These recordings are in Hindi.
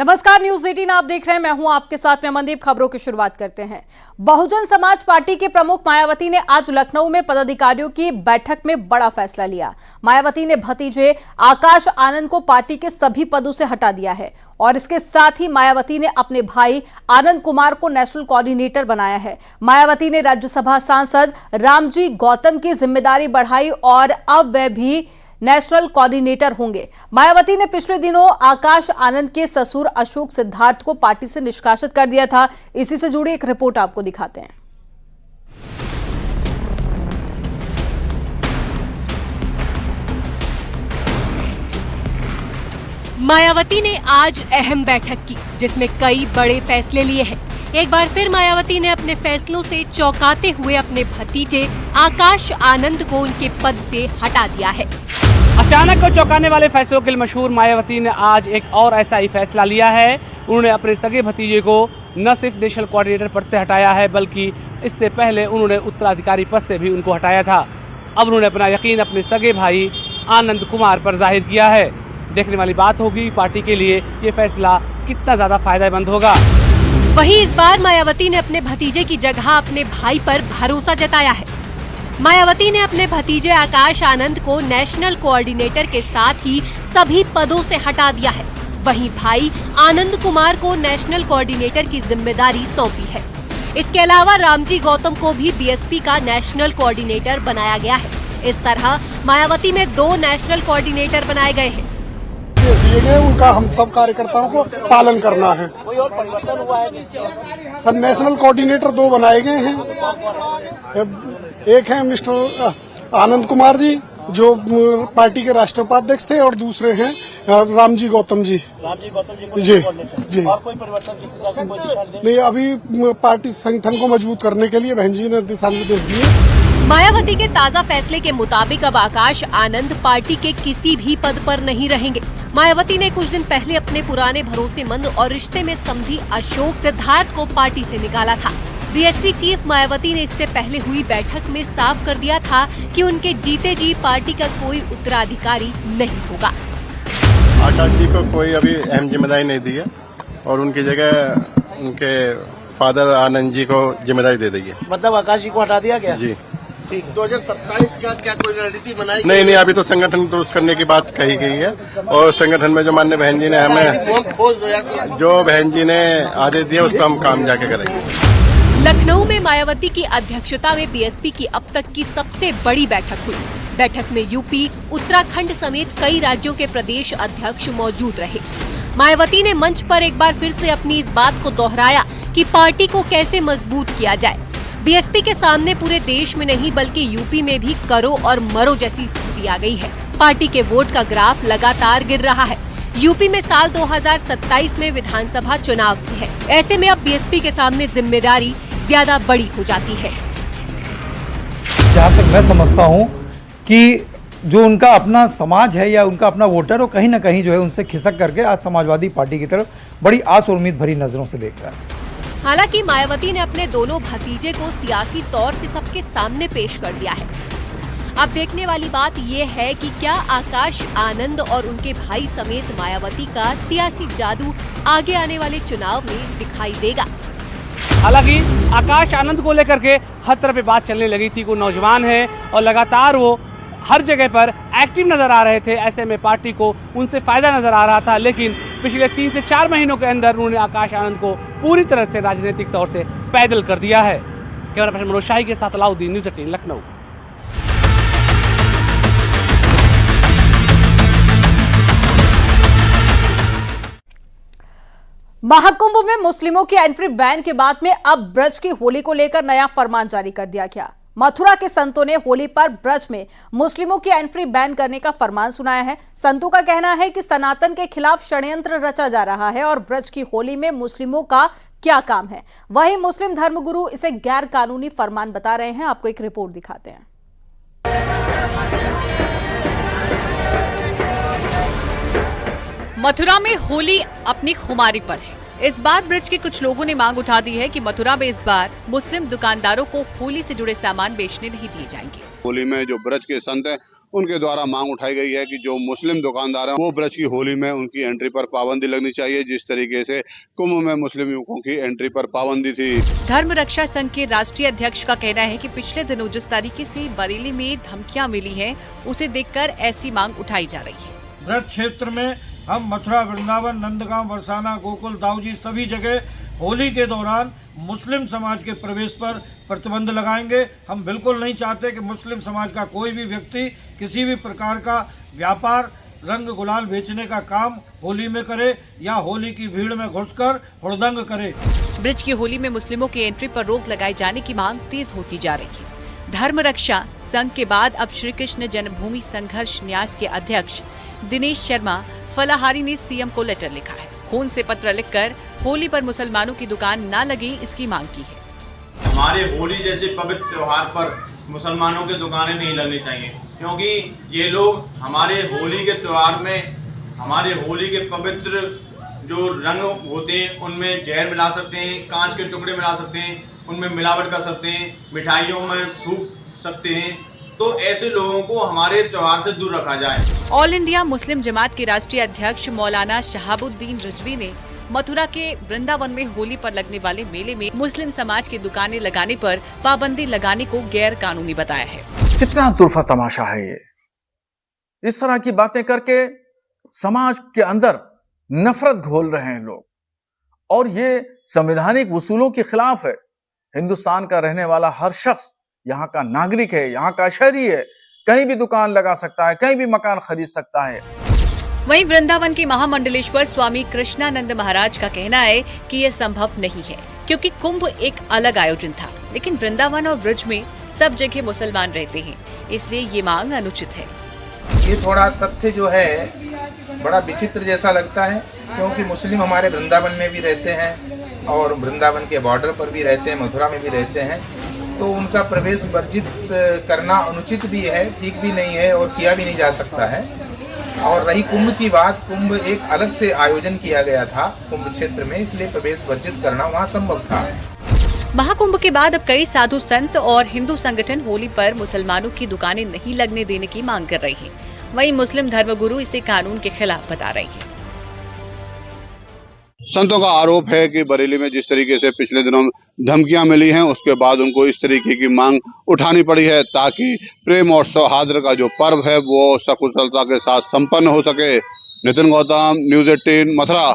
नमस्कार, न्यूज 18 आप देख रहे हैं। मैं हूं आपके साथ में मनदीप। खबरों की शुरुआत करते हैं। बहुजन समाज पार्टी के प्रमुख मायावती ने आज लखनऊ में पदाधिकारियों की बैठक में बड़ा फैसला लिया। मायावती ने भतीजे आकाश आनंद को पार्टी के सभी पदों से हटा दिया है और इसके साथ ही मायावती ने अपने भाई आनंद कुमार को नेशनल कोऑर्डिनेटर बनाया है। मायावती ने राज्यसभा सांसद रामजी गौतम की जिम्मेदारी बढ़ाई और अब वह भी नेशनल कोऑर्डिनेटर होंगे। मायावती ने पिछले दिनों आकाश आनंद के ससुर अशोक सिद्धार्थ को पार्टी से निष्कासित कर दिया था। इसी से जुड़ी एक रिपोर्ट आपको दिखाते हैं। मायावती ने आज अहम बैठक की, जिसमें कई बड़े फैसले लिए हैं। एक बार फिर मायावती ने अपने फैसलों से चौंकाते हुए अपने भतीजे आकाश आनंद को उनके पद से हटा दिया है। अचानक और चौंकाने वाले फैसलों के लिए मशहूर मायावती ने आज एक और ऐसा ही फैसला लिया है। उन्होंने अपने सगे भतीजे को न सिर्फ नेशनल कोऑर्डिनेटर पद से हटाया है, बल्कि इससे पहले उन्होंने उत्तराधिकारी पद से भी उनको हटाया था। अब उन्होंने अपना यकीन अपने सगे भाई आनंद कुमार पर जाहिर किया है। देखने वाली बात होगी पार्टी के लिए ये फैसला कितना ज्यादा फायदेमंद होगा। वहीं इस बार मायावती ने अपने भतीजे की जगह अपने भाई पर भरोसा जताया है। मायावती ने अपने भतीजे आकाश आनंद को नेशनल कोऑर्डिनेटर के साथ ही सभी पदों से हटा दिया है। वहीं भाई आनंद कुमार को नेशनल कोऑर्डिनेटर की जिम्मेदारी सौंपी है। इसके अलावा रामजी गौतम को भी बीएसपी का नेशनल कोऑर्डिनेटर बनाया गया है। इस तरह मायावती में 2 नेशनल कोऑर्डिनेटर बनाए गए हैं। दिए गए उनका हम सब कार्यकर्ताओं को पालन करना है। कोई और परिवर्तन हुआ है? अब नेशनल कोऑर्डिनेटर 2 बनाए गए हैं। एक है मिस्टर आनंद कुमार जी, जो पार्टी के राष्ट्रीय उपाध्यक्ष थे, और दूसरे हैं रामजी गौतम जी। जी। और कोई परिवर्तन किसी तरह का कोई दिशा निर्देश? नहीं, अभी पार्टी संगठन को मजबूत करने के लिए बहन जी ने दिशा निर्देश दिए। मायावती के ताज़ा फैसले के मुताबिक अब आकाश आनंद पार्टी के किसी भी पद पर नहीं रहेंगे। मायावती ने कुछ दिन पहले अपने पुराने भरोसेमंद और रिश्ते में समधी अशोक सिद्धार्थ को पार्टी से निकाला था। बीएसपी चीफ मायावती ने इससे पहले हुई बैठक में साफ कर दिया था कि उनके जीते जी पार्टी का कोई उत्तराधिकारी नहीं होगा। आकाश जी को कोई अभी अहम जिम्मेदारी नहीं दी है और उनकी जगह उनके फादर आनंद जी को जिम्मेदारी दे दी है। मतलब आकाश जी को हटा दिया गया? जी। 2027 का क्या कोई रणनीति बनाई? नहीं, अभी तो संगठन दुरुस्त करने की बात कही गई है और संगठन में जो माननीय बहन जी ने हमें जो बहन जी ने आदेश दिया उस पर हम काम जाके करेंगे। लखनऊ में मायावती की अध्यक्षता में बीएसपी की अब तक की सबसे बड़ी बैठक हुई। बैठक में यूपी, उत्तराखंड समेत कई राज्यों के प्रदेश अध्यक्ष मौजूद रहे। मायावती ने मंच पर एक बार फिर से अपनी इस बात को दोहराया कि पार्टी को कैसे मजबूत किया जाए। बीएसपी के सामने पूरे देश में नहीं बल्कि यूपी में भी करो और मरो जैसी स्थिति आ गई है। पार्टी के वोट का ग्राफ लगातार गिर रहा है। यूपी में साल 2027 में विधानसभा चुनाव भी है। ऐसे में अब बीएसपी के सामने जिम्मेदारी ज्यादा बड़ी हो जाती है। जहाँ तक मैं समझता हूँ कि जो उनका अपना समाज है या उनका अपना वोटर, वो कहीं ना कहीं जो है उनसे खिसक करके आज समाजवादी पार्टी की तरफ बड़ी आस और उम्मीद भरी नजरों से देख रहा है। हालांकि मायावती ने अपने दोनों भतीजे को सियासी तौर से सबके सामने पेश कर दिया है। अब देखने वाली बात ये है कि क्या आकाश आनंद और उनके भाई समेत मायावती का सियासी जादू आगे आने वाले चुनाव में दिखाई देगा। हालांकि आकाश आनंद को लेकर के हर तरफ पे बात चलने लगी थी। वो नौजवान है और लगातार वो हर जगह पर एक्टिव नजर आ रहे थे। ऐसे में पार्टी को उनसे फायदा नजर आ रहा था, लेकिन पिछले 3 से 4 महीनों के अंदर उन्होंने आकाश आनंद को पूरी तरह से राजनीतिक तौर से पैदल कर दिया है। कैमरा पर्सन मनोज शाही के साथ अलाउद्दीन, न्यूज 18 लखनऊ। महाकुंभ में मुस्लिमों की एंट्री बैन के बाद में अब ब्रज की होली को लेकर नया फरमान जारी कर दिया गया। मथुरा के संतों ने होली पर ब्रज में मुस्लिमों की एंट्री बैन करने का फरमान सुनाया है। संतों का कहना है कि सनातन के खिलाफ षड्यंत्र रचा जा रहा है और ब्रज की होली में मुस्लिमों का क्या काम है। वहीं मुस्लिम धर्मगुरु इसे गैर कानूनी फरमान बता रहे हैं। आपको एक रिपोर्ट दिखाते हैं। मथुरा में होली अपनी खुमारी पर है। इस बार ब्रज के कुछ लोगों ने मांग उठा दी है कि मथुरा में इस बार मुस्लिम दुकानदारों को होली से जुड़े सामान बेचने नहीं दिए जाएंगे। होली में जो ब्रज के संत हैं उनके द्वारा मांग उठाई गई है कि जो मुस्लिम दुकानदार हैं वो ब्रज की होली में उनकी एंट्री पर पाबंदी लगनी चाहिए, जिस तरीके से कुंभ में मुस्लिम युवकों की एंट्री पर पाबंदी थी। धर्म रक्षा संघ के राष्ट्रीय अध्यक्ष का कहना है कि पिछले दिनों जिस तरीके से बरेली में धमकियां मिली हैं, उसे देखकर ऐसी मांग उठाई जा रही है। ब्रज क्षेत्र में हम मथुरा, वृंदावन, नंदगांव, बरसाना, गोकुल, दाऊजी सभी जगह होली के दौरान मुस्लिम समाज के प्रवेश पर प्रतिबंध लगाएंगे। हम बिल्कुल नहीं चाहते कि मुस्लिम समाज का कोई भी व्यक्ति किसी भी प्रकार का व्यापार, रंग गुलाल बेचने का काम होली में करे या होली की भीड़ में घुसकर हुड़दंग करे। ब्रिज की होली में मुस्लिमों की एंट्री पर रोक लगाए जाने की मांग तेज होती जा रही है। धर्म रक्षा संघ के बाद अब श्री कृष्ण जन्मभूमि संघर्ष न्यास के अध्यक्ष दिनेश शर्मा फलाहारी ने सीएम को लेटर लिखा है। खून से पत्र लिखकर होली पर मुसलमानों की दुकान न लगे इसकी मांग की है। हमारे होली जैसे पवित्र त्योहार पर मुसलमानों की दुकानें नहीं लगनी चाहिए, क्योंकि ये लोग हमारे होली के त्योहार में हमारे होली के पवित्र जो रंग होते हैं उनमें जहर मिला सकते हैं, कांच के टुकड़े मिला सकते हैं, उनमें मिलावट कर सकते हैं, मिठाइयों में थूक सकते हैं। तो ऐसे लोगों को हमारे त्योहार से दूर रखा जाए। ऑल इंडिया मुस्लिम जमात के राष्ट्रीय अध्यक्ष मौलाना शहाबुद्दीन रिजवी ने मथुरा के वृंदावन में होली पर लगने वाले मेले में मुस्लिम समाज की दुकानें लगाने पर पाबंदी लगाने को गैर कानूनी बताया है। कितना तुरफा तमाशा है ये। इस तरह की बातें करके समाज के अंदर नफरत घोल रहे हैं लोग, और ये संवैधानिक उसूलों के खिलाफ है। हिंदुस्तान का रहने वाला हर शख्स यहाँ का नागरिक है, यहाँ का शहरी है, कहीं भी दुकान लगा सकता है, कहीं भी मकान खरीद सकता है। वहीं वृंदावन के महामंडलेश्वर स्वामी कृष्णानंद महाराज का कहना है कि यह संभव नहीं है, क्योंकि कुंभ एक अलग आयोजन था, लेकिन वृंदावन और ब्रज में सब जगह मुसलमान रहते हैं, इसलिए ये मांग अनुचित है। ये थोड़ा तथ्य जो है बड़ा विचित्र जैसा लगता है, क्योंकि मुस्लिम हमारे वृंदावन में भी रहते हैं और वृंदावन के बॉर्डर पर भी रहते हैं, मथुरा में भी रहते हैं, तो उनका प्रवेश वर्जित करना अनुचित भी है, ठीक भी नहीं है और किया भी नहीं जा सकता है। और रही कुंभ की बात, कुंभ एक अलग से आयोजन किया गया था कुंभ क्षेत्र में, इसलिए प्रवेश वर्जित करना वहाँ संभव था। महाकुंभ के बाद अब कई साधु संत और हिंदू संगठन होली पर मुसलमानों की दुकानें नहीं लगने देने की मांग कर रही हैं। वहीं मुस्लिम धर्मगुरु इसे कानून के खिलाफ बता रही हैं। संतों का आरोप है कि बरेली में जिस तरीके से पिछले दिनों धमकियां मिली हैं, उसके बाद उनको इस तरीके की मांग उठानी पड़ी है ताकि प्रेम और सौहार्द का जो पर्व है वो सकुशलता के साथ संपन्न हो सके। नितिन गौतम, न्यूज़ 18, मथुरा।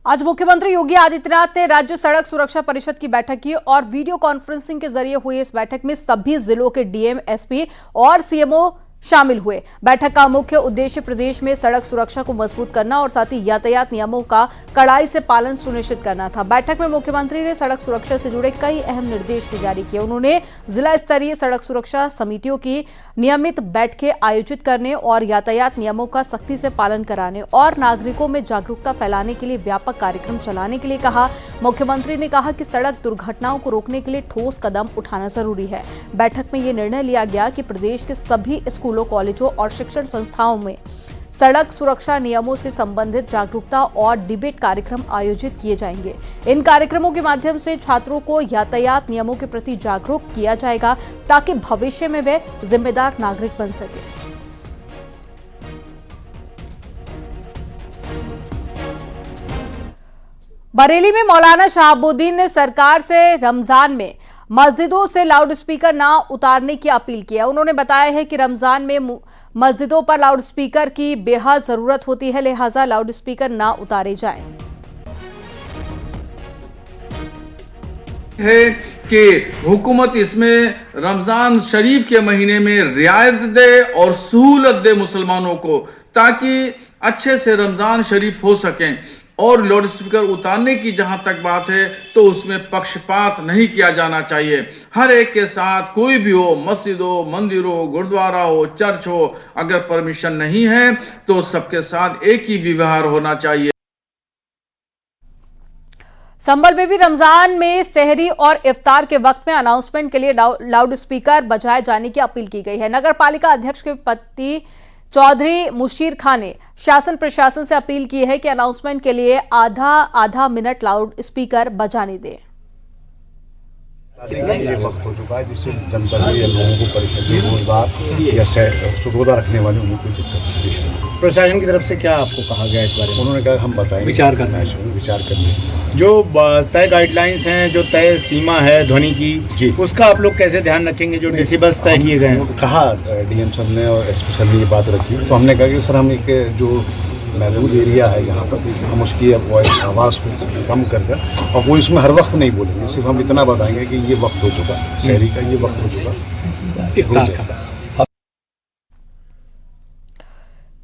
आज मुख्यमंत्री योगी आदित्यनाथ ने राज्य सड़क सुरक्षा परिषद की बैठक की और वीडियो कॉन्फ्रेंसिंग के जरिए हुई इस बैठक में सभी जिलों के डीएम, एसपी और सीएमओ शामिल हुए। बैठक का मुख्य उद्देश्य प्रदेश में सड़क सुरक्षा को मजबूत करना और साथ ही यातायात नियमों का कड़ाई से पालन सुनिश्चित करना था। बैठक में मुख्यमंत्री ने सड़क सुरक्षा से जुड़े कई अहम निर्देश भी जारी किए। उन्होंने जिला स्तरीय सड़क सुरक्षा समितियों की नियमित बैठकें आयोजित करने और यातायात नियमों का सख्ती से पालन कराने और नागरिकों में जागरूकता फैलाने के लिए व्यापक कार्यक्रम चलाने के लिए कहा। मुख्यमंत्री ने कहा कि सड़क दुर्घटनाओं को रोकने के लिए ठोस कदम उठाना जरूरी है। बैठक में ये निर्णय लिया गया कि प्रदेश के सभी स्कूलों, कॉलेजों और शिक्षण संस्थाओं में सड़क सुरक्षा नियमों से संबंधित जागरूकता और डिबेट कार्यक्रम आयोजित किए जाएंगे। इन कार्यक्रमों के माध्यम से छात्रों को यातायात नियमों के प्रति जागरूक किया जाएगा ताकि भविष्य में वे जिम्मेदार नागरिक बन सके। बरेली में मौलाना शहाबुद्दीन ने सरकार से रमजान में मस्जिदों से लाउडस्पीकर ना उतारने की अपील की है। उन्होंने बताया है कि रमजान में मस्जिदों पर लाउडस्पीकर की बेहद जरूरत होती है, लिहाजा लाउडस्पीकर ना उतारे जाएं। है कि हुकूमत इसमें रमजान शरीफ के महीने में रियायत दे और सहूलत दे मुसलमानों को, ताकि अच्छे से रमजान शरीफ हो सकें। और लाउड स्पीकर उतारने की जहां तक बात है तो उसमें पक्षपात नहीं किया जाना चाहिए। हर एक के साथ कोई भी हो, मस्जिद हो, मंदिर हो, गुरुद्वारा हो, चर्च हो, अगर परमिशन नहीं है तो सबके साथ एक ही व्यवहार होना चाहिए। संभल में भी रमजान में सहरी और इफ्तार के वक्त में अनाउंसमेंट के लिए लाउड स्पीकर बजाए जाने की अपील की गई है। नगर पालिका अध्यक्ष के पति चौधरी मुशीर खान ने शासन प्रशासन से अपील की है कि अनाउंसमेंट के लिए आधा मिनट लाउड स्पीकर बजाने दें। ये वक्त हो चुका है जिससे जनता या लोगों को परेशानी, रोजगार या रोजा रखने वाले उन्हें कोई दिक्कत। प्रशासन की तरफ से क्या आपको कहा गया इस बारे में? उन्होंने कहा हम बताएंगे, विचार करना है। विचार करने जो तय गाइडलाइंस हैं, जो तय सीमा है ध्वनि की जी, उसका आप लोग कैसे ध्यान रखेंगे? जो डेसिबल्स तय किए गए हैं, कहा डीएम सर ने और एसपी सर ने ये बात रखी, तो हमने कहा कि सर हम एक जो महदूद एरिया है यहाँ पर हम उसकी आवाज़ को कम कर और कोई उसमें हर वक्त नहीं बोलेंगे, सिर्फ हम इतना बताएंगे कि ये वक्त हो चुका शहरी का, ये वक्त हो चुका इफ्तार का।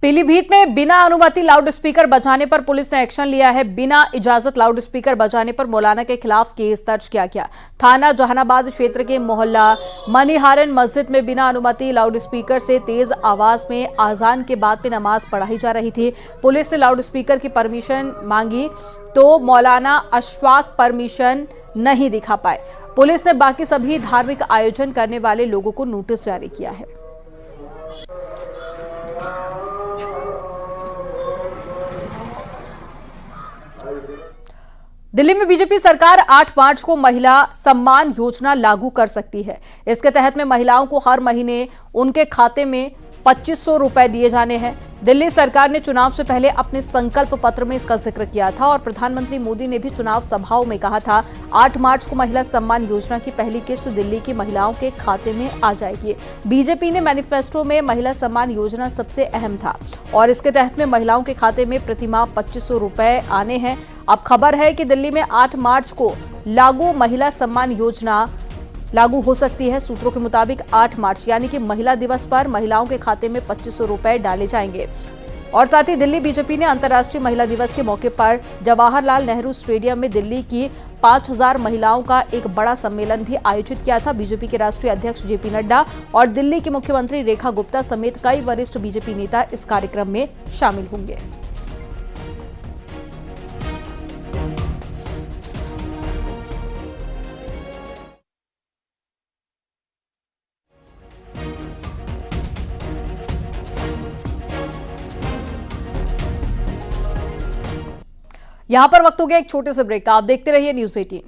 पीलीभीत में बिना अनुमति लाउडस्पीकर बजाने पर पुलिस ने एक्शन लिया है। बिना इजाजत लाउडस्पीकर बजाने पर मौलाना के खिलाफ केस दर्ज किया गया। थाना जहानाबाद क्षेत्र के मोहल्ला मनीहारन मस्जिद में बिना अनुमति लाउडस्पीकर से तेज आवाज में आजान के बाद में नमाज पढ़ाई जा रही थी। पुलिस ने लाउडस्पीकर की परमिशन मांगी तो मौलाना अशफाक परमिशन नहीं दिखा पाए। पुलिस ने बाकी सभी धार्मिक आयोजन करने वाले लोगों को नोटिस जारी किया है। दिल्ली में बीजेपी सरकार 8 मार्च को महिला सम्मान योजना लागू कर सकती है। इसके तहत में महिलाओं को हर महीने उनके खाते में 2500 रुपए दिए जाने हैं। दिल्ली सरकार ने चुनाव से पहले अपने संकल्प पत्र में इसका जिक्र किया था और प्रधानमंत्री मोदी ने भी चुनाव सभाओं में कहा था 8 मार्च को महिला सम्मान योजना की पहली किस्त दिल्ली की महिलाओं के खाते में आ जाएगी। बीजेपी ने मैनिफेस्टो में महिला सम्मान योजना सबसे अहम था और इसके तहत में महिलाओं के खाते में प्रतिमाह 2500 रुपए आने हैं। अब खबर है कि दिल्ली में 8 मार्च को लागू महिला सम्मान योजना लागू हो सकती है। सूत्रों के मुताबिक 8 मार्च यानी कि महिला दिवस पर महिलाओं के खाते में 2500 रुपए डाले जाएंगे। और साथ ही दिल्ली बीजेपी ने अंतर्राष्ट्रीय महिला दिवस के मौके पर जवाहरलाल नेहरू स्टेडियम में दिल्ली की 5000 महिलाओं का एक बड़ा सम्मेलन भी आयोजित किया था। बीजेपी के राष्ट्रीय अध्यक्ष जेपी नड्डा और दिल्ली की मुख्यमंत्री रेखा गुप्ता समेत कई वरिष्ठ बीजेपी नेता इस कार्यक्रम में शामिल होंगे। यहां पर वक्त हो गया एक छोटे से ब्रेक का। आप देखते रहिए न्यूज़ 18।